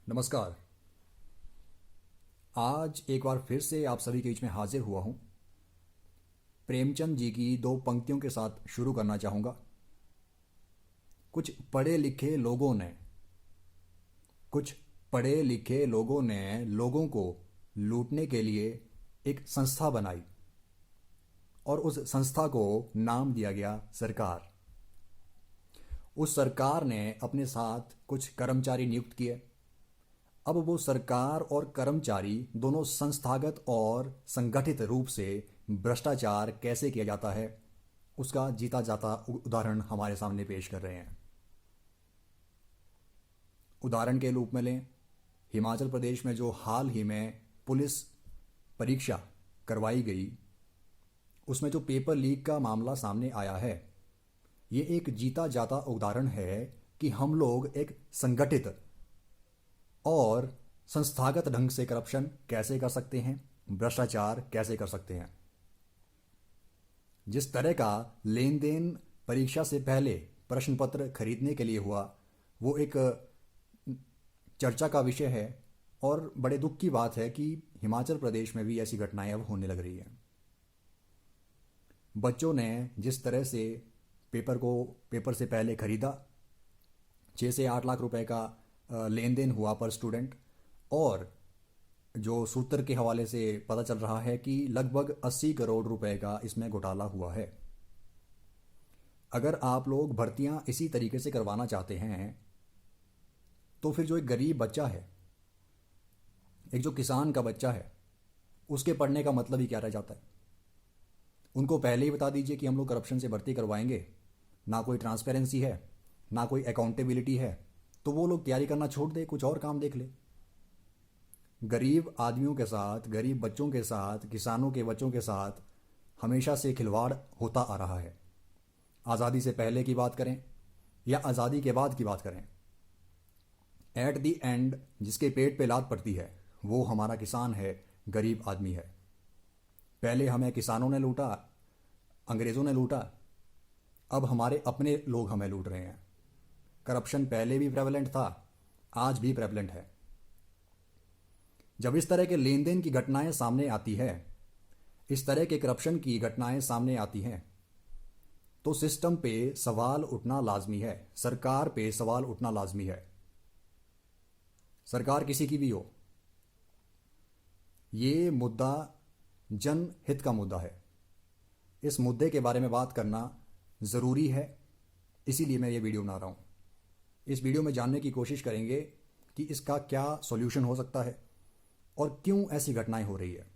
नमस्कार। आज एक बार फिर से आप सभी के बीच में हाजिर हुआ हूँ। प्रेमचंद जी की दो पंक्तियों के साथ शुरू करना चाहूँगा। कुछ पढ़े लिखे लोगों ने कुछ पढ़े लिखे लोगों ने लोगों को लूटने के लिए एक संस्था बनाई और उस संस्था को नाम दिया गया सरकार। उस सरकार ने अपने साथ कुछ कर्मचारी नियुक्त किए। अब वो सरकार और कर्मचारी दोनों संस्थागत और संगठित रूप से भ्रष्टाचार कैसे किया जाता है उसका जीता जाता उदाहरण हमारे सामने पेश कर रहे हैं। उदाहरण के रूप में लें, हिमाचल प्रदेश में जो हाल ही में पुलिस परीक्षा करवाई गई, उसमें जो पेपर लीक का मामला सामने आया है, ये एक जीता जाता उदाहरण है कि हम लोग एक संगठित और संस्थागत ढंग से करप्शन कैसे कर सकते हैं, भ्रष्टाचार कैसे कर सकते हैं। जिस तरह का लेन देन परीक्षा से पहले प्रश्न पत्र खरीदने के लिए हुआ, वो एक चर्चा का विषय है और बड़े दुख की बात है कि हिमाचल प्रदेश में भी ऐसी घटनाएं अब होने लग रही हैं। बच्चों ने जिस तरह से पेपर से पहले खरीदा, 6 से 8 लाख रुपए का लेन देन हुआ पर स्टूडेंट, और जो सूत्र के हवाले से पता चल रहा है कि लगभग 80 करोड़ रुपए का इसमें घोटाला हुआ है। अगर आप लोग भर्तियां इसी तरीके से करवाना चाहते हैं तो फिर जो एक गरीब बच्चा है, एक जो किसान का बच्चा है, उसके पढ़ने का मतलब ही क्या रह जाता है। उनको पहले ही बता दीजिए कि हम लोग करप्शन से भर्ती करवाएंगे, ना कोई ट्रांसपेरेंसी है, ना कोई अकाउंटेबिलिटी है, तो वो लोग तैयारी करना छोड़ दे, कुछ और काम देख ले। गरीब आदमियों के साथ, गरीब बच्चों के साथ, किसानों के बच्चों के साथ हमेशा से खिलवाड़ होता आ रहा है। आज़ादी से पहले की बात करें या आज़ादी के बाद की बात करें, एट दी एंड जिसके पेट पे लात पड़ती है वो हमारा किसान है, गरीब आदमी है। पहले हमें किसानों ने लूटा, अंग्रेज़ों ने लूटा, अब हमारे अपने लोग हमें लूट रहे हैं। करप्शन पहले भी प्रेवलेंट था, आज भी प्रेवलेंट है। जब इस तरह के लेन देन की घटनाएं सामने आती है, इस तरह के करप्शन की घटनाएं सामने आती हैं, तो सिस्टम पे सवाल उठना लाजमी है, सरकार पे सवाल उठना लाजमी है। सरकार किसी की भी हो, ये मुद्दा जनहित का मुद्दा है। इस मुद्दे के बारे में बात करना ज़रूरी है, इसीलिए मैं ये वीडियो बना रहा हूँ। इस वीडियो में जानने की कोशिश करेंगे कि इसका क्या सॉल्यूशन हो सकता है और क्यों ऐसी घटनाएं हो रही है।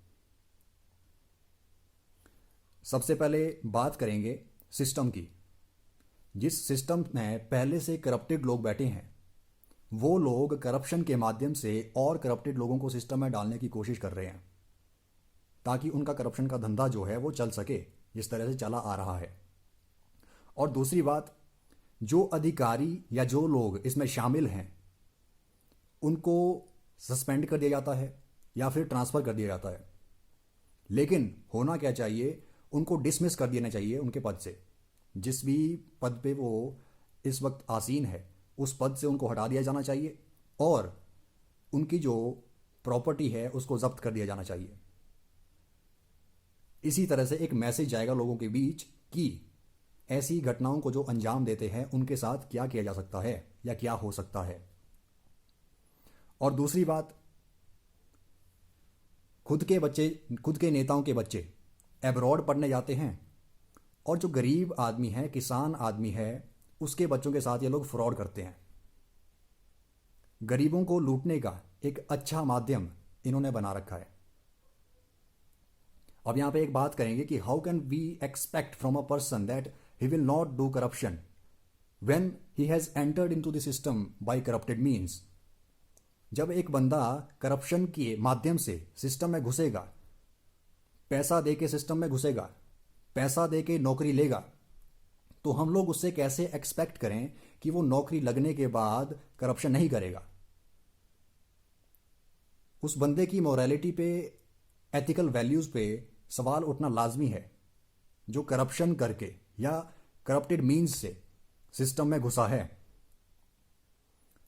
सबसे पहले बात करेंगे सिस्टम की। जिस सिस्टम में पहले से करप्टेड लोग बैठे हैं, वो लोग करप्शन के माध्यम से और करप्टेड लोगों को सिस्टम में डालने की कोशिश कर रहे हैं ताकि उनका करप्शन का धंधा जो है वो चल सके, जिस तरह से चला आ रहा है। और दूसरी बात, जो अधिकारी या जो लोग इसमें शामिल हैं उनको सस्पेंड कर दिया जाता है या फिर ट्रांसफ़र कर दिया जाता है। लेकिन होना क्या चाहिए, उनको डिसमिस कर देना चाहिए उनके पद से। जिस भी पद पे वो इस वक्त आसीन है, उस पद से उनको हटा दिया जाना चाहिए और उनकी जो प्रॉपर्टी है उसको जब्त कर दिया जाना चाहिए। इसी तरह से एक मैसेज जाएगा लोगों के बीच कि ऐसी घटनाओं को जो अंजाम देते हैं उनके साथ क्या किया जा सकता है या क्या हो सकता है। और दूसरी बात, खुद के नेताओं के बच्चे एब्रॉड पढ़ने जाते हैं और जो गरीब आदमी है, किसान आदमी है, उसके बच्चों के साथ ये लोग फ्रॉड करते हैं। गरीबों को लूटने का एक अच्छा माध्यम इन्होंने बना रखा है। अब यहां पे एक बात करेंगे कि how can we expect from a person that he will not do corruption when he has entered into the system by corrupted means। जब एक बंदा करप्शन के माध्यम से सिस्टम में घुसेगा, पैसा दे के सिस्टम में घुसेगा, पैसा दे के नौकरी लेगा, तो हम लोग उससे कैसे एक्सपेक्ट करें कि वो नौकरी लगने के बाद करप्शन नहीं करेगा। उस बंदे की मोरालिटी पे, एथिकल वैल्यूज़ पे सवाल उठना लाजमी है, जो करप्शन करके या करप्टेड मीन्स से सिस्टम में घुसा है।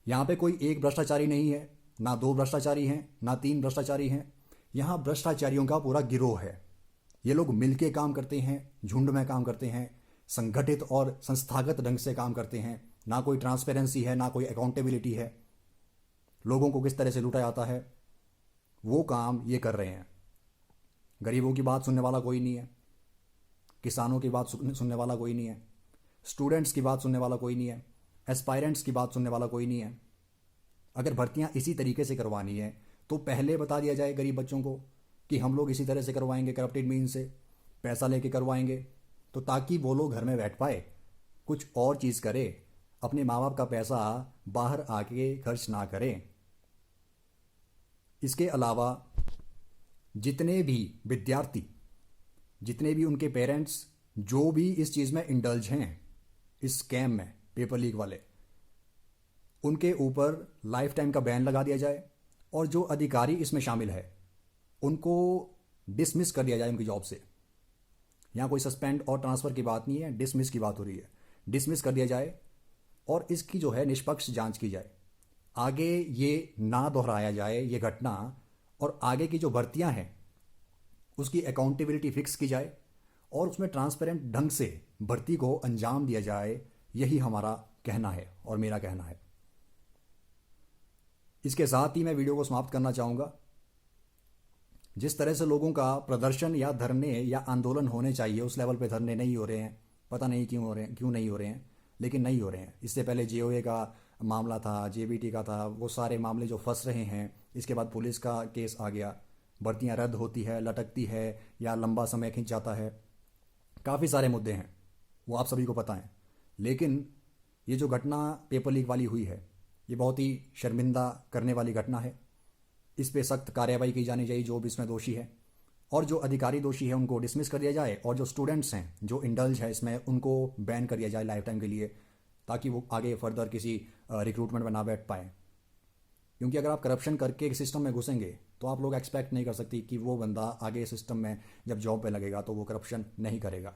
यहां पे कोई एक भ्रष्टाचारी नहीं है ना 2 भ्रष्टाचारी हैं, ना 3 भ्रष्टाचारी हैं। यहाँ भ्रष्टाचारियों का पूरा गिरोह है। ये लोग मिलके काम करते हैं, झुंड में काम करते हैं, संगठित और संस्थागत ढंग से काम करते हैं। ना कोई ट्रांसपेरेंसी है, ना कोई अकाउंटेबिलिटी है। लोगों को किस तरह से लूटा जाता है वो काम ये कर रहे हैं। गरीबों की बात सुनने वाला कोई नहीं है, किसानों की बात सुनने वाला कोई नहीं है, स्टूडेंट्स की बात सुनने वाला कोई नहीं है, एस्पायरेंट्स की बात सुनने वाला कोई नहीं है। अगर भर्तियां इसी तरीके से करवानी है तो पहले बता दिया जाए गरीब बच्चों को कि हम लोग इसी तरह से करवाएंगे, करप्टेड मीन से पैसा लेके करवाएंगे, तो ताकि वो लोग घर में बैठ पाए, कुछ और चीज़ करे, अपने माँ बाप का पैसा बाहर आके खर्च ना करें। इसके अलावा जितने भी विद्यार्थी, जितने भी उनके पेरेंट्स जो भी इस चीज़ में इंडल्ज हैं, इस स्कैम में, पेपर लीक वाले, उनके ऊपर लाइफ टाइम का बैन लगा दिया जाए। और जो अधिकारी इसमें शामिल है उनको डिसमिस कर दिया जाए उनकी जॉब से। यहाँ कोई सस्पेंड और ट्रांसफ़र की बात नहीं है, डिसमिस की बात हो रही है। डिसमिस कर दिया जाए और इसकी जो है निष्पक्ष जांच की जाए, आगे ये ना दोहराया जाए ये घटना, और आगे की जो भर्तियां हैं उसकी अकाउंटेबिलिटी फिक्स की जाए और उसमें ट्रांसपेरेंट ढंग से भर्ती को अंजाम दिया जाए। यही हमारा कहना है और मेरा कहना है। इसके साथ ही मैं वीडियो को समाप्त करना चाहूँगा। जिस तरह से लोगों का प्रदर्शन या धरने या आंदोलन होने चाहिए उस लेवल पे धरने नहीं हो रहे हैं, पता नहीं क्यों हो रहे हैं, क्यों नहीं हो रहे हैं, लेकिन नहीं हो रहे हैं। इससे पहले जेओए का मामला था, जेबीटी का था, वो सारे मामले जो फंस रहे हैं। इसके बाद पुलिस का केस आ गया, भर्तियां रद्द होती है, लटकती है या लंबा समय खिंच जाता है। काफ़ी सारे मुद्दे हैं, वो आप सभी को पता है। लेकिन ये जो घटना पेपर लीक वाली हुई है ये बहुत ही शर्मिंदा करने वाली घटना है। इस पे सख्त कार्रवाई की जानी चाहिए जो भी इसमें दोषी है, और जो अधिकारी दोषी है उनको डिसमिस कर दिया जाए, और जो स्टूडेंट्स हैं जो इंडल्ज है इसमें उनको बैन कर दिया जाए लाइफ टाइम के लिए, ताकि वो आगे फर्दर किसी रिक्रूटमेंट में ना बैठ पाए। क्योंकि अगर आप करप्शन करके एक सिस्टम में घुसेंगे तो आप लोग एक्सपेक्ट नहीं कर सकती कि वो बंदा आगे सिस्टम में जब जॉब पे लगेगा तो वो करप्शन नहीं करेगा।